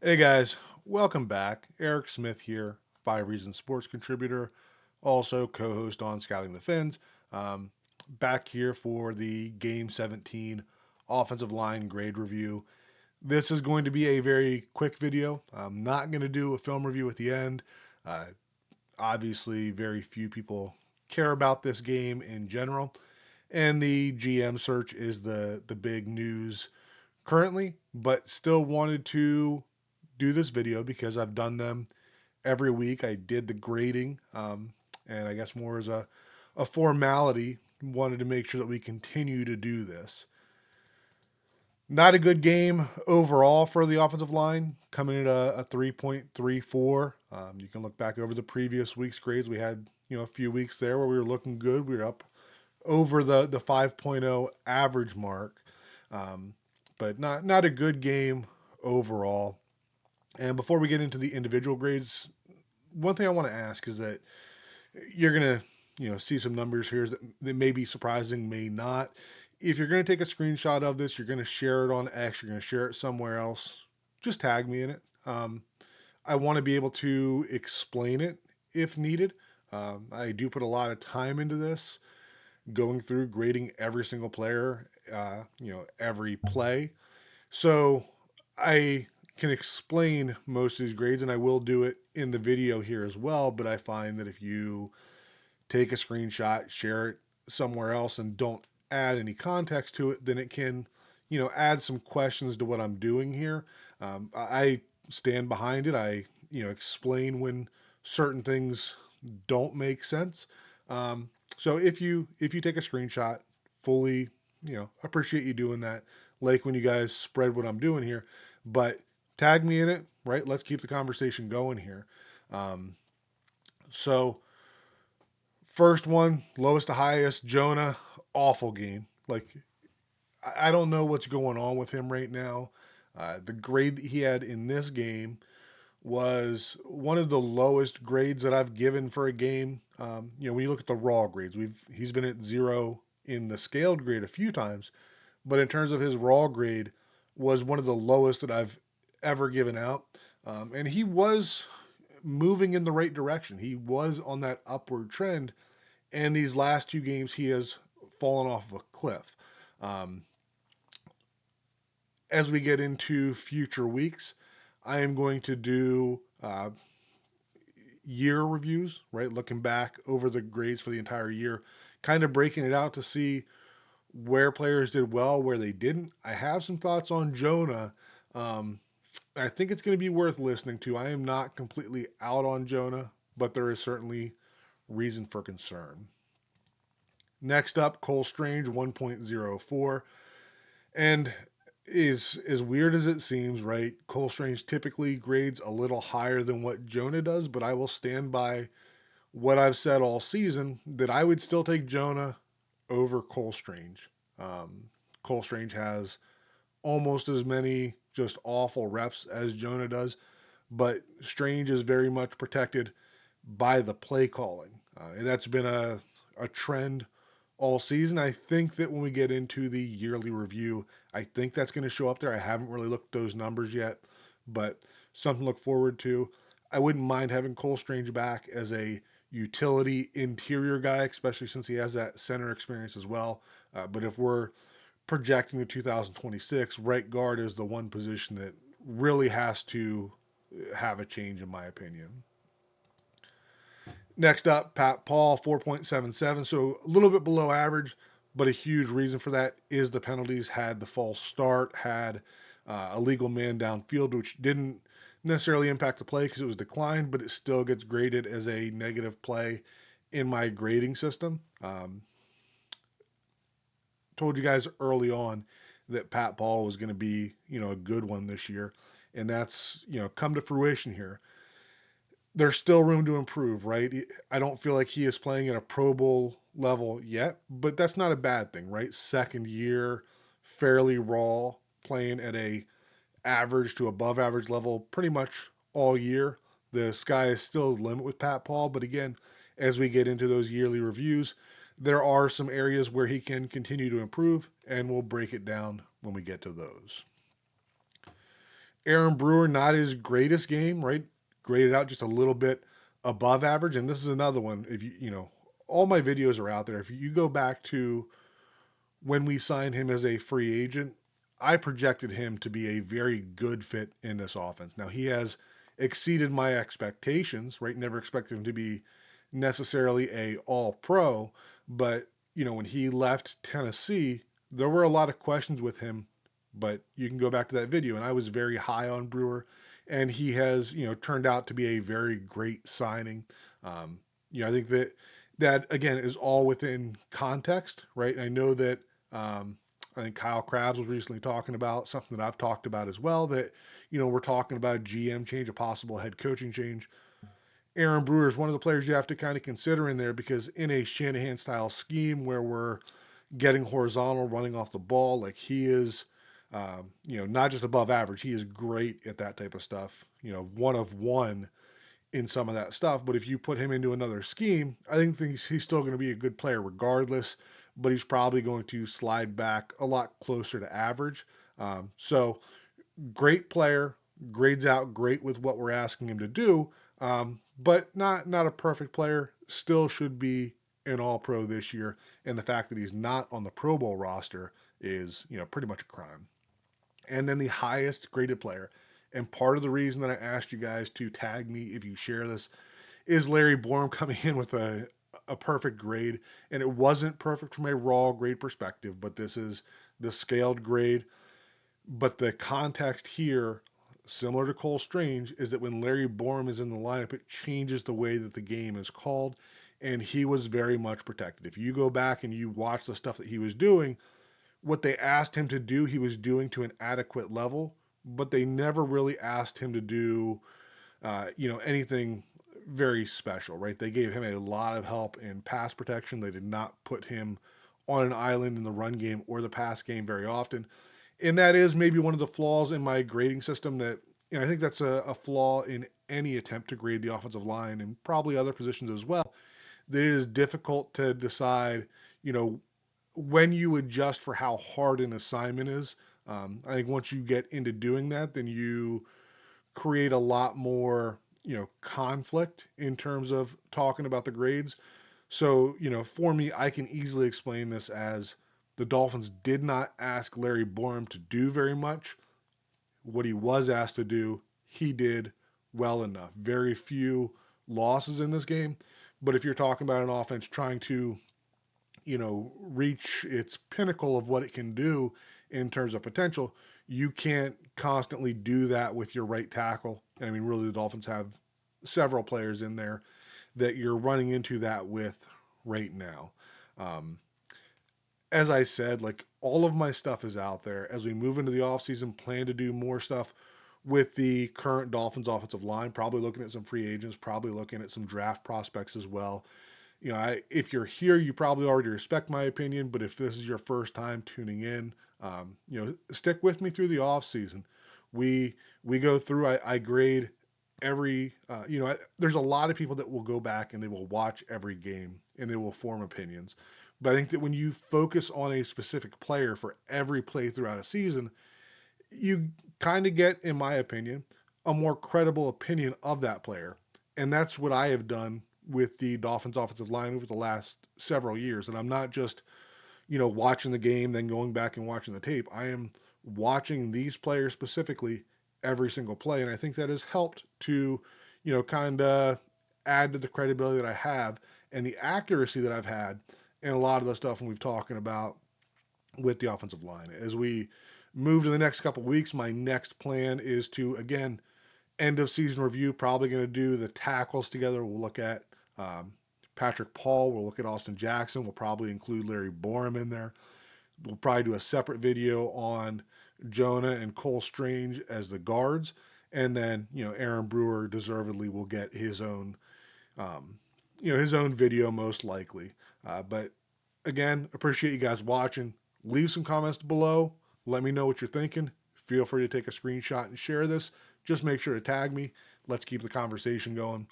Hey guys, welcome back. Eric Smith here, 5 Reasons Sports contributor, also co-host on Scouting the Fins. Um, Back here for the Game 17 offensive line grade review. This is going to be a very quick video. I'm not going to do a film review at the end. Uh, Obviously, very few people care about this game in general, and the GM search is the big news currently, but still wanted to do this video because I've done them every week. I did the grading, and I guess more as a formality. Wanted to make sure that we continue to do this. Not a good game overall for the offensive line, coming in at a 3.34. You can look back over the previous week's grades. We had a few weeks there where we were looking good. We were up over the 5.0 average mark, um, but not a good game overall. And before we get into the individual grades, one thing I want to ask is that you're gonna, see some numbers here that may be surprising, may not. If you're gonna take a screenshot of this, you're gonna share it on X, you're gonna share it somewhere else. Just tag me in it. I want to be able to explain it if needed. I do put a lot of time into this, going through grading every single player, every play. So I can explain most of these grades, and I will do it in the video here as well. But I find that if you take a screenshot, share it somewhere else, and don't add any context to it, then it can, add some questions to what I'm doing here. I stand behind it. I, explain when certain things don't make sense. So if you take a screenshot, fully, appreciate you doing that. Like when you guys spread what I'm doing here, but tag me in it, right? Let's keep the conversation going here. Um, so first one, lowest to highest, Jonah, awful game. Like I don't know what's going on with him right now. The grade that he had in this game was one of the lowest grades that I've given for a game. When you look at the raw grades, he's been at 0 in the scaled grade a few times, but in terms of his raw grade, was one of the lowest that I've ever given out. And he was moving in the right direction. He was on that upward trend, and these last two games he has fallen off of a cliff. Um, as we get into future weeks, I am going to do year reviews, right? Looking back over the grades for the entire year, kind of breaking it out to see where players did well, where they didn't. I have some thoughts on Jonah. Um, I think it's going to be worth listening to. I am not completely out on Jonah, but there is certainly reason for concern. Next up, Cole Strange 1.04. And is as weird as it seems, right? Cole Strange typically grades a little higher than what Jonah does, but I will stand by what I've said all season that I would still take Jonah over Cole Strange. Cole Strange has almost as many just awful reps as Jonah does, but Strange is very much protected by the play calling. And that's been a trend all season. I think that when we get into the yearly review, I think that's going to show up there. I haven't really looked at those numbers yet, but something to look forward to. I wouldn't mind having Cole Strange back as a utility interior guy, especially since he has that center experience as well. But if we're projecting to 2026, right guard is the one position that really has to have a change, in my opinion. Next up, Pat Paul, 4.77. So a little bit below average, but a huge reason for that is the penalties. Had the false start, had a legal man downfield, which didn't necessarily impact the play because it was declined, but it still gets graded as a negative play in my grading system. Told you guys early on that Pat Paul was going to be, a good one this year, and that's, come to fruition here. There's still room to improve, right? I don't feel like he is playing at a Pro Bowl level yet, but that's not a bad thing, right? Second year, fairly raw, playing at a average to above average level pretty much all year. The sky is still the limit with Pat Paul, but again, as we get into those yearly reviews, there are some areas where he can continue to improve, and we'll break it down when we get to those. Aaron Brewer, not his greatest game, right? Graded out just a little bit above average. And this is another one. If all my videos are out there. If you go back to when we signed him as a free agent, I projected him to be a very good fit in this offense. Now, he has exceeded my expectations, right? Never expected him to be necessarily a all pro, but when he left Tennessee, there were a lot of questions with him, but you can go back to that video and I was very high on Brewer and he has, turned out to be a very great signing. I think that again is all within context, right? I know that I think Kyle Krabs was recently talking about something that I've talked about as well. That we're talking about GM change, a possible head coaching change. Aaron Brewer is one of the players you have to kind of consider in there because in a Shanahan style scheme where we're getting horizontal, running off the ball, like he is, not just above average. He is great at that type of stuff. One of one in some of that stuff. But if you put him into another scheme, I think he's still going to be a good player regardless, but he's probably going to slide back a lot closer to average. So great player, grades out great with what we're asking him to do, but not a perfect player. Still should be an All Pro this year, and the fact that he's not on the Pro Bowl roster is pretty much a crime. And then the highest graded player. And part of the reason that I asked you guys to tag me if you share this is Larry Borum coming in with a perfect grade. And it wasn't perfect from a raw grade perspective, but this is the scaled grade. But the context here, similar to Cole Strange, is that when Larry Borum is in the lineup, it changes the way that the game is called. And he was very much protected. If you go back and you watch the stuff that he was doing, what they asked him to do, he was doing to an adequate level, but they never really asked him to do, anything very special, right? They gave him a lot of help in pass protection. They did not put him on an island in the run game or the pass game very often. And that is maybe one of the flaws in my grading system that, I think that's a flaw in any attempt to grade the offensive line and probably other positions as well, that it is difficult to decide, you know, when you adjust for how hard an assignment is. I think once you get into doing that, then you create a lot more, conflict in terms of talking about the grades. So, for me, I can easily explain this as the Dolphins did not ask Larry Borum to do very much. What he was asked to do, he did well enough. Very few losses in this game. But if you're talking about an offense trying to reach its pinnacle of what it can do in terms of potential, you can't constantly do that with your right tackle. I mean, really, the Dolphins have several players in there that you're running into that with right now. Um, as I said, like all of my stuff is out there. As we move into the offseason, plan to do more stuff with the current Dolphins offensive line, probably looking at some free agents, probably looking at some draft prospects as well. If you're here, you probably already respect my opinion, but if this is your first time tuning in, stick with me through the off season. We go through. I grade every. There's a lot of people that will go back and they will watch every game and they will form opinions. But I think that when you focus on a specific player for every play throughout a season, you kind of get, in my opinion, a more credible opinion of that player. And that's what I have done with the Dolphins offensive line over the last several years. And I'm not just, watching the game, then going back and watching the tape. I am watching these players specifically every single play. And I think that has helped to, kind of add to the credibility that I have and the accuracy that I've had in a lot of the stuff when we've talking about with the offensive line. As we move to the next couple of weeks, my next plan is to, again, end of season review, probably going to do the tackles together. We'll look at Patrick Paul. We'll look at Austin Jackson. We'll probably include Larry Borum in there. We'll probably do a separate video on Jonah and Cole Strange as the guards. And then, Aaron Brewer deservedly will get his own, his own video most likely. But again, appreciate you guys watching. Leave some comments below. Let me know what you're thinking. Feel free to take a screenshot and share this. Just make sure to tag me. Let's keep the conversation going.